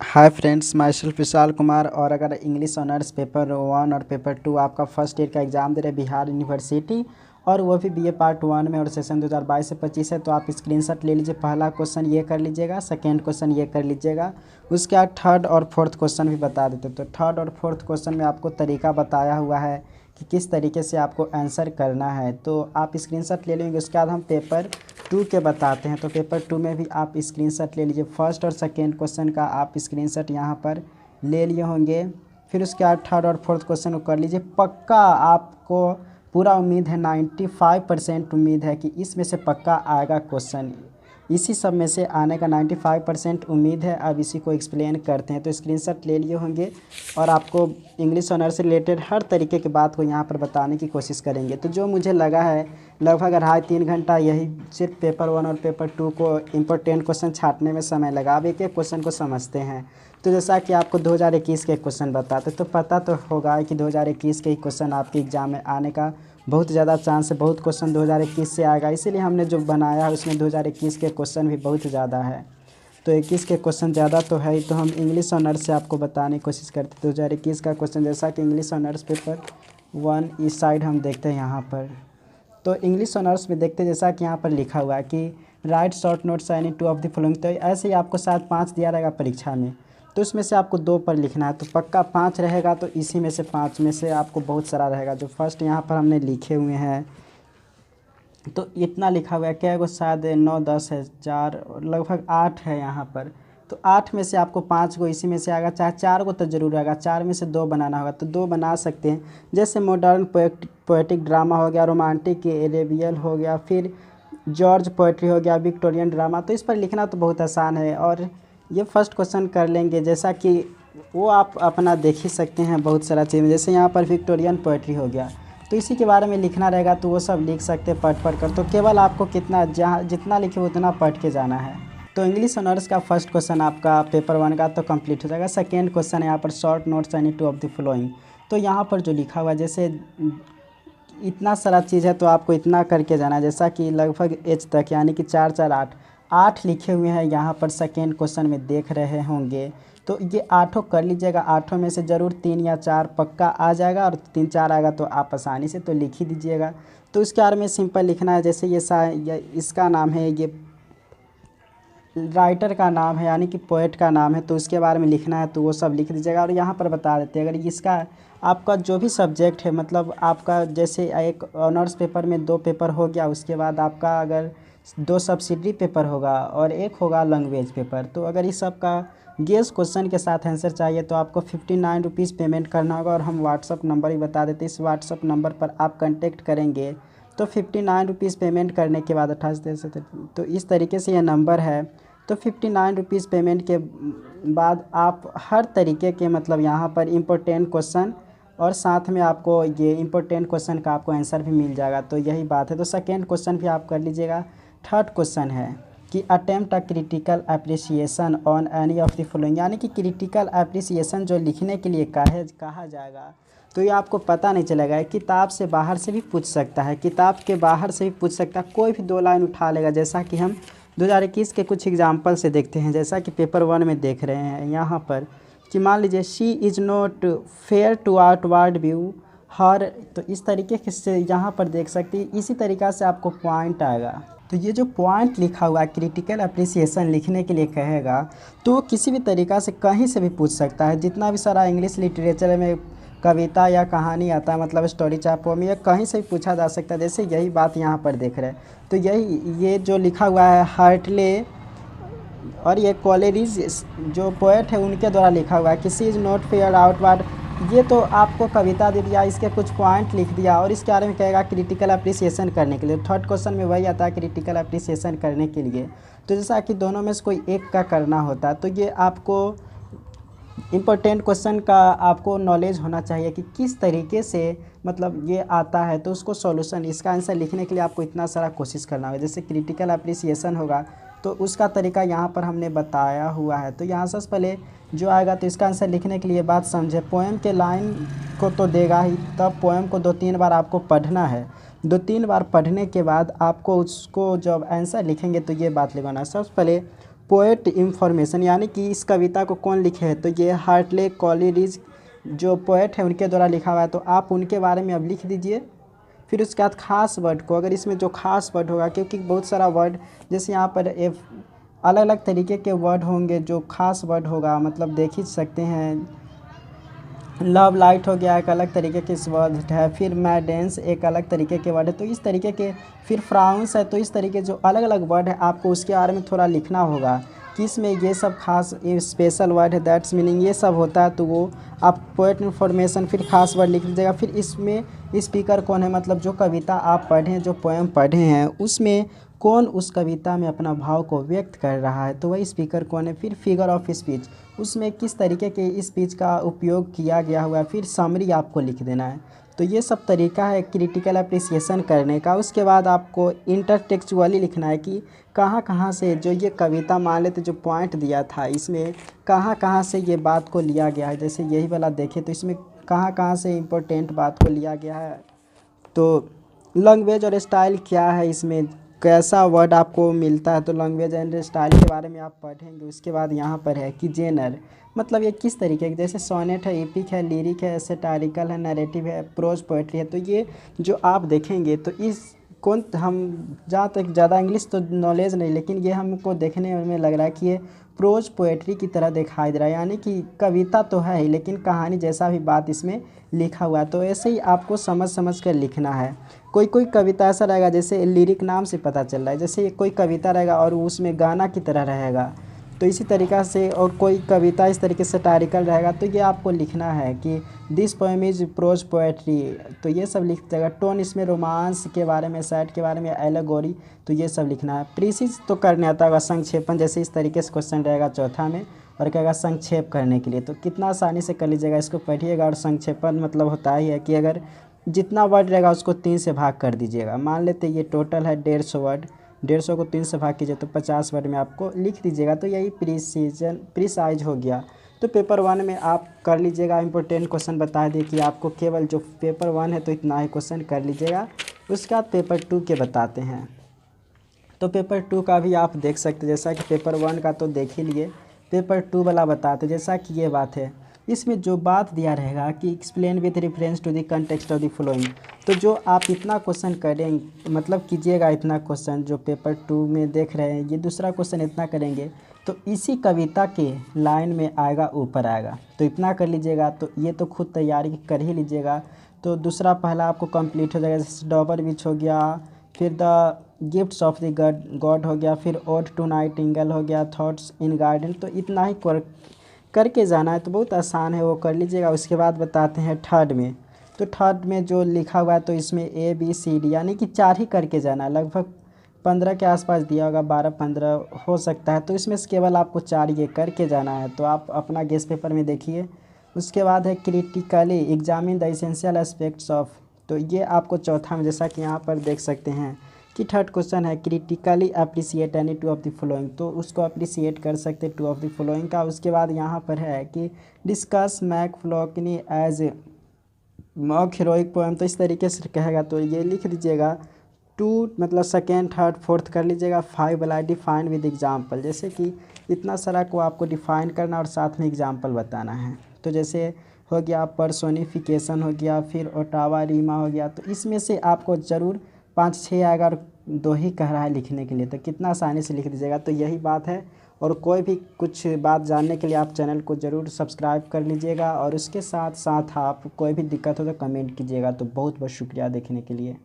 Hi friends, my self Vishal Kumar. और अगर English honours paper 1 और पेपर 2 आपका फर्स्ट ईयर का एग्ज़ाम दे रहे बिहार यूनिवर्सिटी, और वो भी बीए पार्ट 1 में और सेशन 2022 से 25 है, तो आप स्क्रीनशॉट ले लीजिए। पहला क्वेश्चन ये कर लीजिएगा, सेकेंड क्वेश्चन ये कर लीजिएगा। उसके बाद थर्ड और फोर्थ क्वेश्चन भी बता देते। तो थर्ड और फोर्थ क्वेश्चन में आपको तरीका बताया हुआ है कि किस तरीके से आपको आंसर करना है, तो आप स्क्रीनशॉट ले लेंगे। उसके बाद हम पेपर 2 के बताते हैं। तो पेपर 2 में भी आप स्क्रीनशॉट ले लीजिए। फर्स्ट और सेकेंड क्वेश्चन का आप स्क्रीनशॉट यहाँ पर ले लिए होंगे। फिर उसके बाद थर्ड और फोर्थ क्वेश्चन को कर लीजिए। पक्का आपको पूरा उम्मीद है, 95% उम्मीद है कि इसमें से पक्का आएगा क्वेश्चन। इसी सब में से आने का 95% उम्मीद है। अब इसी को एक्सप्लेन करते हैं। तो स्क्रीनशॉट ले लिए होंगे और आपको इंग्लिश ऑनर से रिलेटेड हर तरीके की बात को यहाँ पर बताने की कोशिश करेंगे। तो जो मुझे लगा है लगभग 2.5-3 घंटा यही सिर्फ पेपर 1 और पेपर 2 को इम्पोर्टेंट क्वेश्चन छाँटने में समय लगा। अब एक एक क्वेश्चन को समझते हैं। तो जैसा कि आपको 2021 के क्वेश्चन बताते, तो पता तो होगा कि 2021 के क्वेश्चन आपके एग्ज़ाम में आने का बहुत ज़्यादा चांस है। बहुत क्वेश्चन 2021 से आएगा, इसीलिए हमने जो बनाया है उसमें 2021 के क्वेश्चन भी बहुत ज़्यादा है। तो 21 के क्वेश्चन ज़्यादा तो है ही, तो हम इंग्लिश ऑनर्स से आपको बताने की कोशिश करते हैं। 2021 का क्वेश्चन जैसा कि इंग्लिश ऑनर्स पेपर 1 इस साइड हम देखते हैं यहाँ पर। तो इंग्लिश ऑनर्स में देखते हैं जैसा कि यहाँ पर लिखा हुआ है कि right short notes any 2 of the following. तो ऐसे ही आपको शायद 5 दिया रहेगा परीक्षा में, तो इसमें से आपको 2 पर लिखना है। तो पक्का 5 रहेगा, तो इसी में से 5 में से आपको बहुत सारा रहेगा। जो फर्स्ट यहाँ पर हमने लिखे हुए हैं, तो इतना लिखा हुआ है। क्या है वो, शायद 9-10 है, 4 लगभग 8 है यहाँ पर। तो 8 में से आपको 5 को इसी में से आएगा, चाहे 4 को तो ज़रूर आएगा। 4 में से 2 बनाना होगा, तो 2 बना सकते हैं। जैसे मॉडर्न पोएटिक ड्रामा हो गया, रोमांटिक एरेबियल हो गया, फिर जॉर्ज पोएट्री हो गया, विक्टोरियन ड्रामा। तो इस पर लिखना तो बहुत आसान है। और ये फर्स्ट क्वेश्चन कर लेंगे, जैसा कि वो आप अपना देख ही सकते हैं बहुत सारा चीज़ में। जैसे यहाँ पर विक्टोरियन पोएट्री हो गया, तो इसी के बारे में लिखना रहेगा, तो वो सब लिख सकते हैं पढ़ कर। तो केवल आपको कितना जहाँ जितना लिखे उतना पढ़ के जाना है। तो इंग्लिश ऑनर्स का फर्स्ट क्वेश्चन आपका पेपर 1 का तो कंप्लीट हो जाएगा। सेकेंड क्वेश्चन है यहाँ पर short notes any 2 of the following. तो यहाँ पर जो लिखा हुआ है, जैसे इतना सारा चीज़ है तो आपको इतना करके जाना है। जैसा कि लगभग एच तक, यानी कि 4-4-8 8 लिखे हुए हैं यहाँ पर सेकेंड क्वेश्चन में देख रहे होंगे। तो ये 8 कर लीजिएगा। 8 में से ज़रूर 3 या 4 पक्का आ जाएगा, और 3-4 आएगा तो आप आसानी से तो लिख ही दीजिएगा। तो इसके बारे में सिंपल लिखना है। जैसे ये इसका नाम है, ये राइटर का नाम है, यानी कि पोएट का नाम है, तो उसके बारे में लिखना है, तो वो सब लिख दीजिएगा। और यहाँ पर बता देते हैं, अगर इसका आपका जो भी सब्जेक्ट है, मतलब आपका जैसे एक ऑनर्स पेपर में 2 पेपर हो गया, उसके बाद आपका अगर 2 सब्सिडरी पेपर होगा और 1 होगा लैंग्वेज पेपर। तो अगर इस सब का गेस क्वेश्चन के साथ आंसर चाहिए तो आपको 59 रुपीज़ पेमेंट करना होगा। और हम व्हाट्सअप नंबर ही बता देते हैं, इस व्हाट्सअप नंबर पर आप कंटेक्ट करेंगे तो 59 रुपीज़ पेमेंट करने के बाद 28 दे सकते। तो इस तरीके से ये नंबर है। तो 59 रुपीज़ पेमेंट के बाद आप हर तरीके के, मतलब यहाँ पर इम्पोर्टेंट क्वेश्चन और साथ में आपको ये इम्पोर्टेंट क्वेश्चन का आपको आंसर भी मिल जाएगा। तो यही बात है। तो सेकेंड क्वेश्चन भी आप कर लीजिएगा। थर्ड क्वेश्चन है कि attempt a critical appreciation on any of the following, यानी कि क्रिटिकल अप्रिसिएशन जो लिखने के लिए कहा जाएगा, तो ये आपको पता नहीं चलेगा। किताब से बाहर से भी पूछ सकता है, किताब के बाहर से भी पूछ सकता है, कोई भी 2 लाइन उठा लेगा। जैसा कि हम 2021 के कुछ एग्जाम्पल से देखते हैं। जैसा कि पेपर 1 में देख रहे हैं यहाँ पर कि मान लीजिए she is not fair to outward view her. तो इस तरीके से यहाँ पर देख सकते हैं। इसी तरीक़ा से आपको पॉइंट आएगा। तो ये जो पॉइंट लिखा हुआ है, क्रिटिकल अप्रिसिएशन लिखने के लिए कहेगा, तो किसी भी तरीक़ा से कहीं से भी पूछ सकता है। जितना भी सारा इंग्लिश लिटरेचर में कविता या कहानी आता है, मतलब स्टोरी चाहे पोएम, या कहीं से भी पूछा जा सकता है। जैसे यही बात यहाँ पर देख रहे हैं। तो ये जो लिखा हुआ है हार्टले और ये कॉलेरिज जो पोएट है उनके द्वारा लिखा हुआ है कि she is not fair outward. ये तो आपको कविता दे दिया, इसके कुछ पॉइंट लिख दिया, और इसके बारे में कहेगा क्रिटिकल अप्रिसिएशन करने के लिए। थर्ड क्वेश्चन में वही आता है, क्रिटिकल अप्रिसिएशन करने के लिए। तो जैसा कि दोनों में से कोई एक का करना होता है, तो ये आपको इम्पोर्टेंट क्वेश्चन का आपको नॉलेज होना चाहिए कि किस तरीके से मतलब ये आता है। तो उसको सॉल्यूशन, इसका आंसर लिखने के लिए आपको इतना सारा कोशिश करना होगा। जैसे क्रिटिकल अप्रिसिएशन होगा तो उसका तरीका यहाँ पर हमने बताया हुआ है। तो यहाँ से पहले जो आएगा, तो इसका आंसर लिखने के लिए बात समझे। पोएम के लाइन को तो देगा ही, तब पोएम को 2-3 बार आपको पढ़ना है। 2-3 बार पढ़ने के बाद आपको उसको जब आंसर लिखेंगे तो ये बात लगाना है। सबसे पहले पोएट इंफॉर्मेशन, यानी कि इस कविता को कौन लिखे है, तो ये हार्टले कॉलेरिज जो पोएट है उनके द्वारा लिखा हुआ है। तो आप उनके बारे में अब लिख दीजिए। फिर उसके बाद खास वर्ड को, अगर इसमें जो खास वर्ड होगा, क्योंकि बहुत सारा वर्ड जैसे यहाँ पर अलग अलग तरीके के वर्ड होंगे, जो खास वर्ड होगा मतलब देख ही सकते हैं। लव लाइट हो गया एक अलग तरीके के वर्ड है, फिर मैडेंस एक अलग तरीके के वर्ड है। तो इस तरीके के, फिर फ्रांस है, तो इस तरीके जो अलग अलग वर्ड है आपको उसके बारे में थोड़ा लिखना होगा कि इसमें ये सब खास स्पेशल वर्ड है, दैट्स मीनिंग ये सब होता है। तो वो आप पोएट इन्फॉर्मेशन फिर खास वर्ड लिख दीजिएगा। फिर इसमें स्पीकर कौन है, मतलब जो कविता आप पढ़ें, जो पोएम पढ़े हैं उसमें कौन उस कविता में अपना भाव को व्यक्त कर रहा है, तो वही स्पीकर कौन है। फिर फिगर ऑफ स्पीच, उसमें किस तरीके के स्पीच का उपयोग किया गया हुआ है, फिर समरी आपको लिख देना है। तो ये सब तरीका है क्रिटिकल अप्रिसिएशन करने का। उसके बाद आपको इंटरटेक्चुअली लिखना है कि कहाँ कहाँ से जो ये कविता, मान लेते जो पॉइंट दिया था इसमें कहाँ कहाँ से ये बात को लिया गया है। जैसे यही वाला देखें तो इसमें कहाँ कहाँ से इम्पोर्टेंट बात को लिया गया है। तो लैंग्वेज और स्टाइल क्या है, इसमें कैसा वर्ड आपको मिलता है, तो लैंग्वेज एंड स्टाइल के बारे में आप पढ़ेंगे। उसके बाद यहाँ पर है कि जेनर, मतलब ये किस तरीके के, जैसे सोनेट है, एपिक है, लिरिक है, सैटारिकल है, नैरेटिव है, प्रोज पोएट्री है। तो ये जो आप देखेंगे तो इस कौन, हम जहाँ तक ज़्यादा इंग्लिश तो नॉलेज नहीं, लेकिन ये हमको देखने में लग रहा है कि ये प्रोज पोएट्री की तरह दिखाई दे रहा है, यानी कि कविता तो है ही लेकिन कहानी जैसा भी बात इसमें लिखा हुआ है। तो ऐसे ही आपको समझ समझ कर लिखना है। कोई कोई कविता ऐसा रहेगा, जैसे लिरिक नाम से पता चल रहा है, जैसे कोई कविता रहेगा और उसमें गाना की तरह रहेगा, तो इसी तरीक़ा से। और कोई कविता इस तरीके से सैटारिकल रहेगा, तो ये आपको लिखना है कि this poem is pros poetry, तो ये सब लिख देगा। टोन, इसमें रोमांस के बारे में, सैड के बारे में, एलेगोरी, तो ये सब लिखना है। प्रीसिज तो करने आता होगा, संक्षेपण, जैसे इस तरीके से क्वेश्चन रहेगा चौथा में और कहेगा संक्षेप करने के लिए, तो कितना आसानी से कर लीजिएगा, इसको पढ़िएगा। और संक्षेपण मतलब होता ही है कि अगर जितना वर्ड रहेगा उसको 3 से भाग कर दीजिएगा। मान लेते ये टोटल है 150 वर्ड, 150 को 3 से भाग कीजिए तो 50 वर्ड में आपको लिख दीजिएगा। तो यही प्रीसाइज हो गया। तो पेपर 1 में आप कर लीजिएगा। इंपॉर्टेंट क्वेश्चन बता दिए कि आपको केवल जो पेपर 1 है तो इतना ही क्वेश्चन कर लीजिएगा। उसके बाद पेपर 2 के बताते हैं। तो पेपर 2 का भी आप देख सकते हैं, जैसा कि पेपर 1 का तो देख ही लिए, पेपर 2 वाला बताते जैसा कि ये बात है। इसमें जो बात दिया रहेगा कि explain with reference to the context of the following, तो जो आप इतना क्वेश्चन करेंगे, मतलब कीजिएगा इतना क्वेश्चन जो पेपर 2 में देख रहे हैं, ये दूसरा क्वेश्चन इतना करेंगे तो इसी कविता के लाइन में आएगा, ऊपर आएगा, तो इतना कर लीजिएगा। तो ये तो खुद तैयारी कर ही लीजिएगा। तो दूसरा पहला आपको कंप्लीट हो जाएगा, जैसे डॉबर विच हो गया, फिर the gifts of the God हो गया, फिर ओड टू नाइटिंगेल हो गया, थॉट्स इन गार्डन। तो इतना ही करके जाना है, तो बहुत आसान है, वो कर लीजिएगा। उसके बाद बताते हैं थर्ड में। तो थर्ड में जो लिखा हुआ है तो इसमें ABCD यानी कि 4 ही करके जाना है। लगभग 15 के आसपास दिया होगा, 12-15 हो सकता है। तो इसमें से केवल आपको 4 ये करके जाना है। तो आप अपना गेस्ट पेपर में देखिए। उसके बाद है critically examine the essential aspects of, तो ये आपको चौथा में, जैसा कि यहाँ पर देख सकते हैं कि थर्ड क्वेश्चन है critically appreciate any 2 of the following, तो उसको अप्रिसिएट कर सकते 2 ऑफ द फॉलोइंग का। उसके बाद यहाँ पर है कि discuss MacFlecknoe as mock heroic poem, तो इस तरीके से कहेगा तो ये लिख दीजिएगा। 2 मतलब सेकेंड, थर्ड, फोर्थ कर लीजिएगा। 5 वाला डिफाइन विद एग्जाम्पल, जैसे कि इतना सारा को आपको डिफाइन करना और साथ में एग्जाम्पल बताना है। तो जैसे हो गया पर्सोनिफिकेशन हो गया, फिर ओटावा रीमा हो गया, तो इसमें से आपको ज़रूर 5-6 आएगा और 2 ही कह रहा है लिखने के लिए, तो कितना आसानी से लिख दीजिएगा। तो यही बात है। और कोई भी कुछ बात जानने के लिए आप चैनल को ज़रूर सब्सक्राइब कर लीजिएगा। और उसके साथ साथ आप कोई भी दिक्कत हो तो कमेंट कीजिएगा। तो बहुत बहुत शुक्रिया देखने के लिए।